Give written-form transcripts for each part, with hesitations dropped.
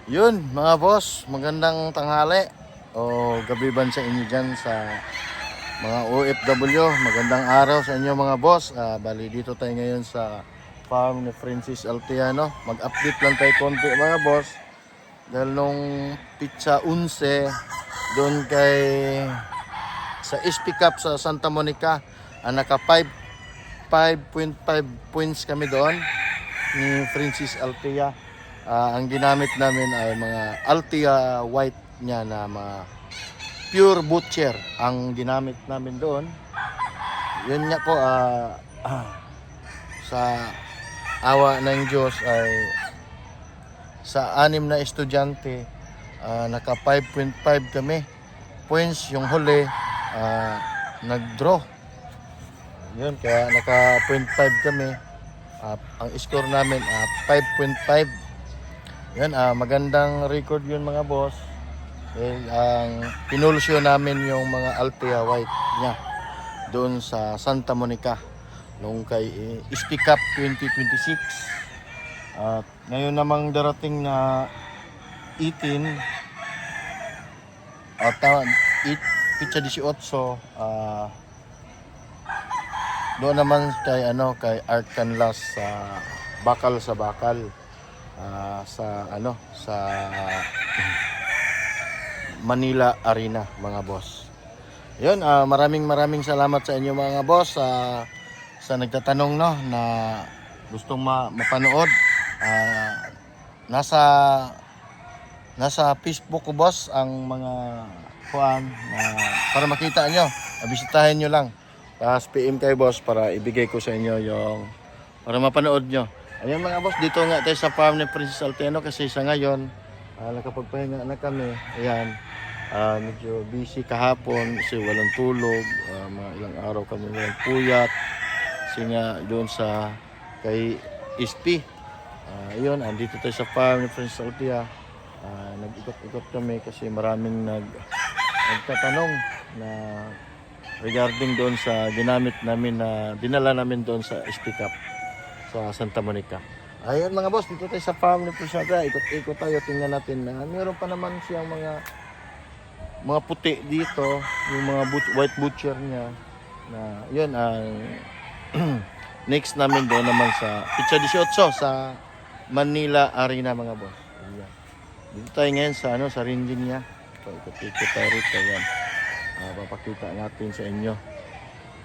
Yun mga boss, magandang tanghali o gabi ban sa inyo dyan sa mga OFW. Magandang araw sa inyo mga boss. Bali dito tayo ngayon sa farm ni Francis Altiano. Mag-update lang tayo konti mga boss. Dahil nung pizza 11 doon kay sa SP Cup sa Santa Monica, naka 5.5 points kami doon ni Francis Altia. Ang ginamit namin ay mga Altia white niya na mga pure butcher ang ginamit namin doon. Yun nga po, sa awa ng Diyos ay sa 6 na estudyante, naka 5.5 kami points. Yung huli nag-draw. Yun, kaya naka 0.5 kami. Ang score namin 5.5. Yan, magandang record yun mga boss. Ang pinulusyo namin yung mga Altia White niya doon sa Santa Monica nung kay SP Cup 2026. At ngayon namang darating na 18 at pizza 18, doon naman kay Art Canlas sa Bakal sa Manila Arena mga boss. Yun, maraming salamat sa inyo mga boss, sa nagtatanong no na gustong mapanood. Nasa Facebook ko boss ang mga kuan na para makita nyo. Bisitahin nyo lang. Tapos PM kay boss para ibigay ko sa inyo yung para mapanood nyo. Ayun mga boss, dito nga tayo sa farm ni Princess Altiano kasi sa ngayon nakapagpahinga na kami. Ayan, medyo busy kahapon kasi walang tulog. Mga ilang araw kami walang puyat kasi nga doon sa kay SP. Ayun, andito tayo sa farm ni Princess Altiano. Nag-ikot-ikot kami kasi maraming nagtatanong na regarding doon sa ginamit namin na dinala namin doon sa SP Cup sa Santa Monica. Ayun mga boss, dito tayo sa farm ni Priscilla. Ikot-ikot tayo, tingnan natin na meron pa naman siyang mga puti dito, yung mga white butcher niya na yun ang next namin doon naman sa pizza 18 sa Manila Arena mga boss. Ayan. Dito tayo ngayon sa ringin niya. So, ikot-ikot tayo rito. Ayan. Papakita natin sa inyo.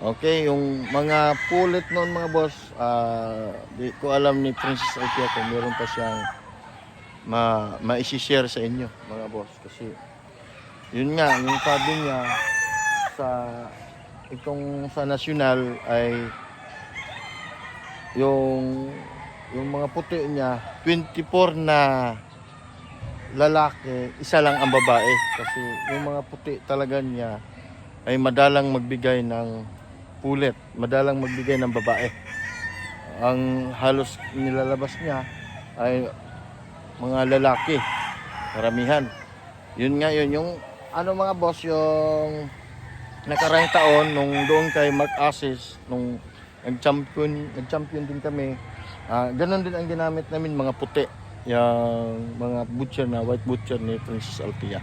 Okay, yung mga pulit noon mga boss, di ko alam ni Princess Altia kung meron pa siyang ma-share sa inyo mga boss. Kasi yun nga, yung sabi niya sa national ay yung mga puti niya 24 na lalaki, isa lang ang babae. Kasi yung mga puti talaga niya ay madalang magbigay ng pulit, madalang magbigay ng babae. Ang halos nilalabas niya ay mga lalaki, karamihan. Yun nga yun, yung mga boss, yung nakarang taon nung doon kay Mark Assis, nung nag-champion din kami, ganun din ang ginamit namin, mga puti, yung mga butcher na white butcher ni Princess Altia.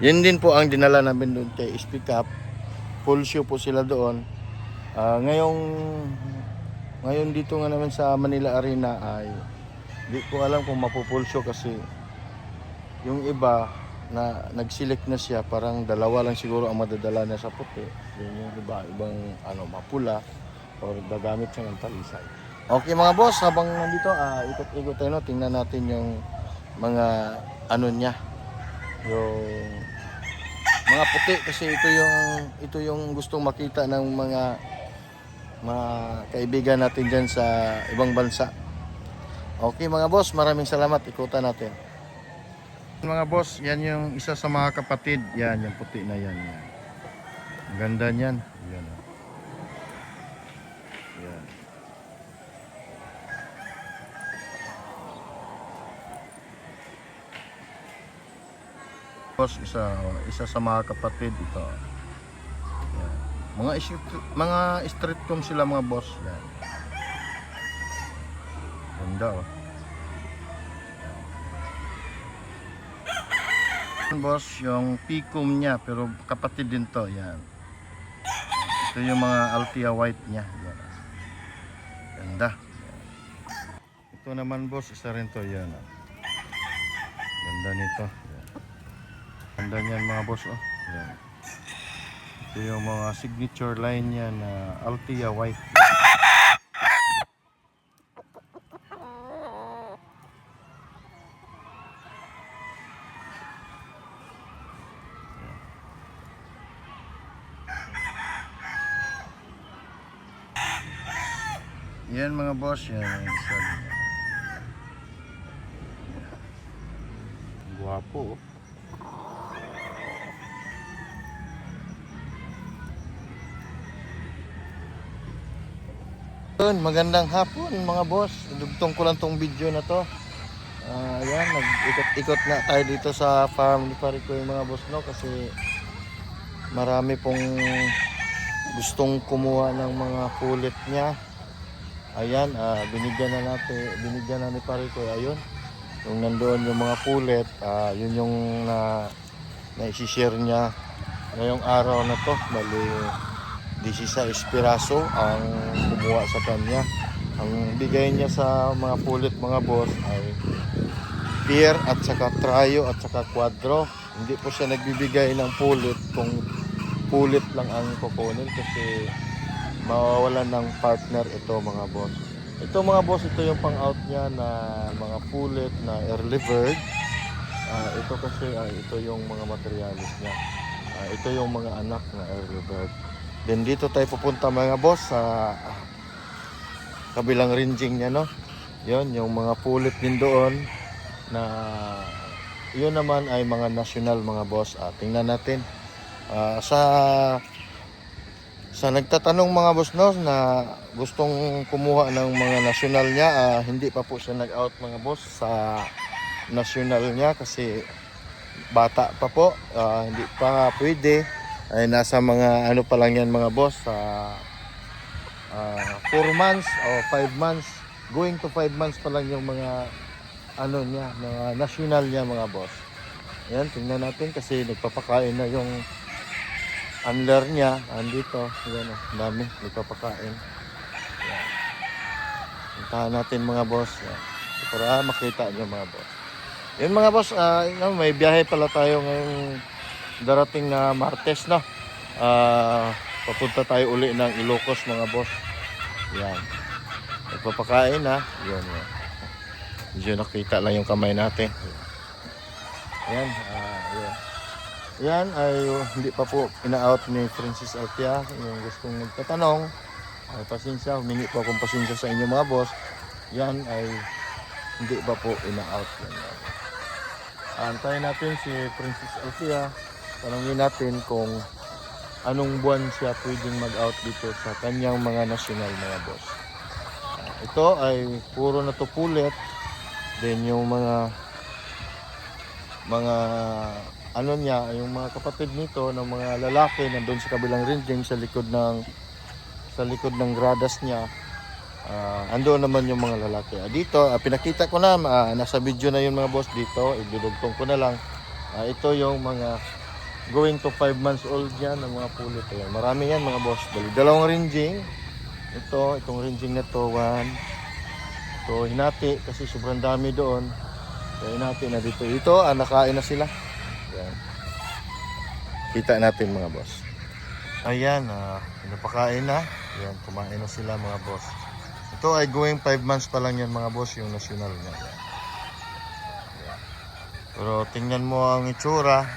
Yan din po ang dinala namin doon kay SP Cup. Full show po sila doon. Ngayon dito nga naman sa Manila Arena ay di ko alam kung mapupulsyo kasi yung iba na nag-select na siya, parang dalawa lang siguro ang madadala niya sa puti. Yung iba, ibang mapula or gagamit siya ng talisay. Okay mga boss, habang nandito ikot-ikot tayo, tingnan natin yung mga niya, yung mga puti kasi ito yung gustong makita ng mga kaibigan natin dyan sa ibang bansa. Okay mga boss, maraming salamat. Ikutan natin. Mga boss, yan yung isa sa mga kapatid. Yan, yung puti na yan. Ang ganda niyan. Yan. Yan. Boss, isa sa mga kapatid ito. Yan. Mga streetcom sila mga boss. Yan. Ganda oh. Boss, yung picum niya pero kapatid din to, yan. Ito yung mga Althea white niya. Yan. Ganda. Ito naman boss, isa rin to, yan. Ganda nito. Yan. Ganda niyan mga boss, oh. Yan. Ito yung mga signature line niya na Althea white. Yan mga boss, yan yung isa. Guwapo. Magandang hapon mga boss. Dugtong ko lang tong video na to. Ayan, nag-ikot-ikot nga tayo dito sa farm ni Paricoy mga boss, no, kasi marami pong gustong kumuha ng mga pulit niya. Ayan, binigyan na ni Paricoy. Ayun, yung nandoon yung mga pulit, yun yung na-share niya ngayong araw na to. Bali 16 piraso ang kumuha sa kanya. Ang bigay niya sa mga pulit mga boss ay pair at saka trio at saka quadro. Hindi po siya nagbibigay ng pulit kung pulit lang ang kukunin kasi mawawalan ng partner ito mga boss. Ito mga boss, ito yung pang out niya na mga pulit na early bird. Ito kasi ito yung mga materialis niya. Ito yung mga anak na early bird. Then dito tayo pupunta mga boss sa kabilang ranging niya, no. Yun, yung mga pulit din doon na yun naman ay mga national mga boss. Tingnan natin. Sa nagtatanong mga boss, no, na gustong kumuha ng mga national niya, hindi pa po siya nag-out mga boss sa national niya kasi bata pa po, hindi pa pwede. Ay nasa mga ano pa lang yan mga boss, 4 months o 5 months, going to 5 months pa lang yung mga ano niya, mga national niya mga boss. Ayan, tingnan natin kasi nagpapakain na yung handler niya. Andito, yan, dami nagpapakain. Ayan. Puntahan natin mga boss, ayan, para makita niyo mga boss. Yun mga boss, may biyahe pala tayo ngayong darating na Martes, no. Papunta tayo uli ng Ilocos mga boss. Yan, nagpapakain na. Yan. Medyo nakita lang yung kamay natin. Yan, yan ay hindi pa po ina-out ni Francis Althea. Yung gustong magtatanong, ay pasensya, humingi po akong pasensya sa inyo mga boss. Yan ay hindi pa po ina-out. Antayin natin si Francis Althea. Tanungin natin kung anong buwan siya pwedeng mag-out dito sa kanyang mga national mga boss. Ito ay puro na to pulit. Then yung mga ano niya, yung mga kapatid nito ng mga lalaki nandun sa kabilang ranging sa likod ng gradas niya. Andoon naman yung mga lalaki. Dito, pinakita ko na, nasa video na yung mga boss dito. Idudugtong ko na lang. Ito yung mga going to 5 months old yan ng mga pulit. Ayan. Marami yan mga boss. Dalawang ranging. Itong ranging na to, 1. Ito, hinati kasi sobrang dami doon. Kaya hinati na dito. Ito, nakain na sila. Ayan. Kita natin mga boss. Ayan, napakain na. Ayan, kumain na sila mga boss. Ito ay going 5 months pa lang yan mga boss, yung national niya. Ayan. Pero tingnan mo ang itsura.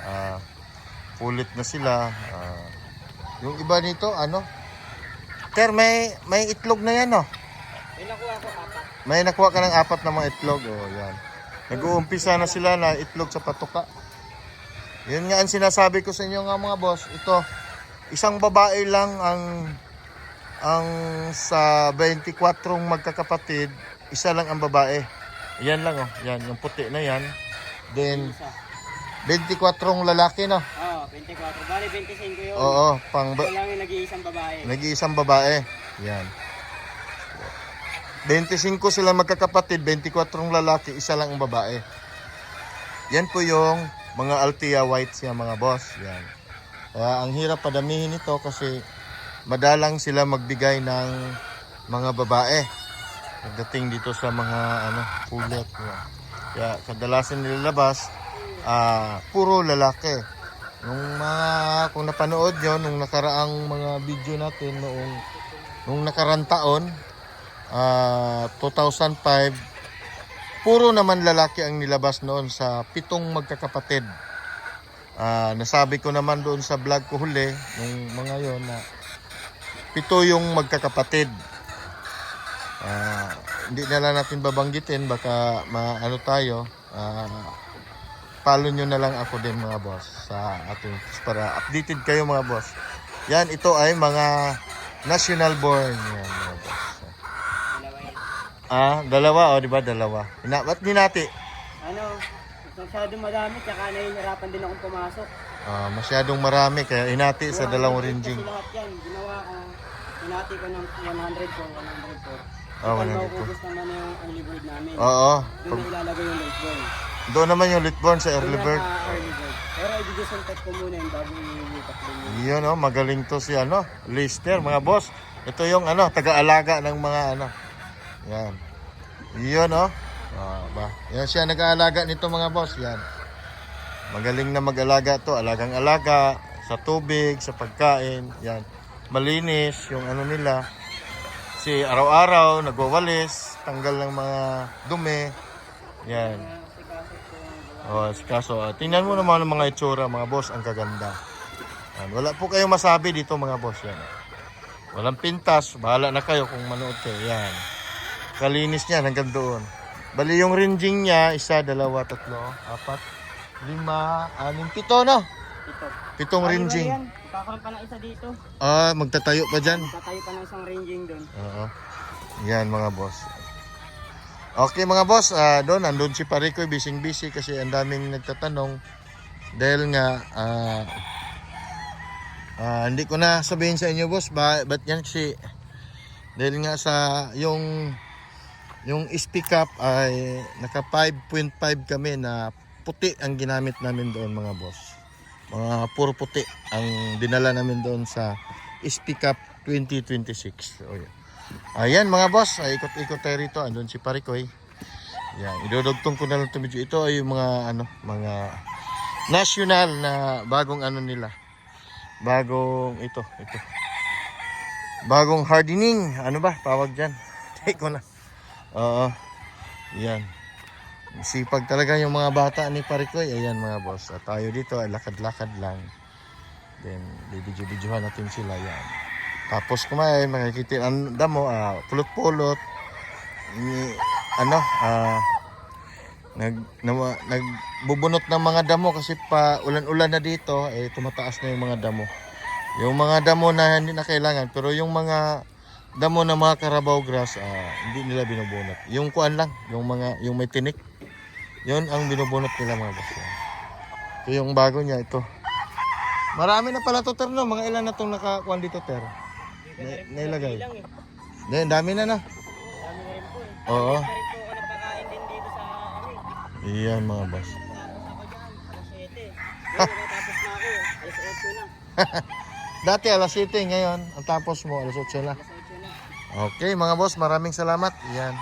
Pulit na sila. Yung iba nito, Ter, may itlog na yan, no? May nakuha ko 4. May nakuha ka ng 4 na mga itlog. Yan. Nag-uumpisa na sila na itlog sa patuka. Yun nga ang sinasabi ko sa inyo nga mga boss. Ito, isang babae lang ang sa 24 magkakapatid, isa lang ang babae. Yan lang, yan, yung puti na yan. Then 24 lalaki, no? Oo, 24. Bali, 25 yun. Oo, Ito lang yung nag-iisang babae. nag-iisang babae. Yan. 25 sila magkakapatid, 24 lalaki, isa lang ang babae. Yan po yung mga Althea white siya mga boss. Yan. Kaya ang hirap padamihin ito kasi madalang sila magbigay ng mga babae pagdating dito sa mga pulet. Yan. Kaya kadalasan nilalabas puro lalaki. Kung napanood nyo nung nakaraang mga video natin nung nakarang taon 2005, puro naman lalaki ang nilabas noon sa 7 magkakapatid. Nasabi ko naman doon sa vlog ko huli nung mga yon na 7 yung magkakapatid. Hindi na lang natin babanggitin, baka maano tayo. Follow nyo na lang ako din mga boss sa ating para updated kayo mga boss. Yan, ito ay mga national born. Yan mga boss. Dalawa, di ba? Dalawa. Ba't hinati? Masyado madami, tsaka nahihirapan din akong pumasok. Masyadong marami, kaya hinati sa dalawang ringing. Kasi lahat yan, ginawa ko, hinati ko ng 100 po. Oh, Kapag 100 po. maubos naman yung early bird namin. Oo. Doon na ilalagay yung late born. Doon naman yung litborn sa early Doon bird. na early bird. Pero i-disinfect ko muna yung bago ililipat din yun. Yun, magaling to si Lister, mga boss. Ito yung taga-alaga ng mga Yan. Yun, Yan siya nag-aalaga nito mga boss. Yan. Magaling na mag-alaga to. Alagang-alaga sa tubig, sa pagkain. Yan. Malinis yung nila. Si araw-araw nagwawalis, tanggal ng mga dumi. Yan. Si kaso. Tingnan mo naman ang mga itsura mga boss, ang kaganda. Yan. Wala po kayong masabi dito mga boss. Yan. Walang pintas. Bahala na kayo kung manood kayo. Yan. Kalinis niya hanggang doon. Bali yung ringing niya, 1, 2, 3, 4, 5, 6, 7, no? 7 ringing. Kakaroon pa ng isa dito. Magtatayo pa dyan. Tatayo pa ng isang ringing doon. Oo. Yan mga boss. Okay mga boss, doon andun si Parikoy, busy kasi ang daming nagtatanong. Dahil nga, hindi ko na sabihin sa inyo boss, ba't yan kasi, dahil nga sa yung speak up ay naka 5.5 kami na puti ang ginamit namin doon mga boss. Mga puro puti ang dinala namin doon sa speak up 2026. So, ayan mga boss, ikot-ikot tayo rito. Andun si Parikoy. Yan, idodogtong ko na lang ito medyo. Ito ay yung mga mga national na bagong nila. Bagong ito. Bagong hardening. Ano ba tawag diyan? Take ko na. Oo. Yan. Sipag talaga yung mga bata ni Parikoy. Ayan mga boss. At tayo dito ay lakad-lakad lang. Then, bibidyo-bidyohan natin sila. Yan. Tapos kumain, makikita ang damo, pulot-pulot. Nagbubunot ng mga damo kasi pa ulan-ulan na dito, tumataas na yung mga damo. Yung mga damo na hindi na kailangan, pero yung mga damo na mga Carabao grass, hindi nila binubunot. Yung kuan lang, yung may tinik. Yun ang binubunot nila mga boss. Ito yung bago niya, ito. Marami na pala to, Ter, no? Mga ilan na itong nakakuan dito, Ter? Nailagay. Hindi, dami na. Dami na rin po eh. Oo. Dami na rin po ako napakain din dito sa Iyan mga boss. Tapos ako dyan, alas 7. Tapos na ako, alas 8 na. Dati alas 7, ngayon, ang tapos mo, alas 8 na. Alas 8 na. Okay mga boss, maraming salamat. Yan.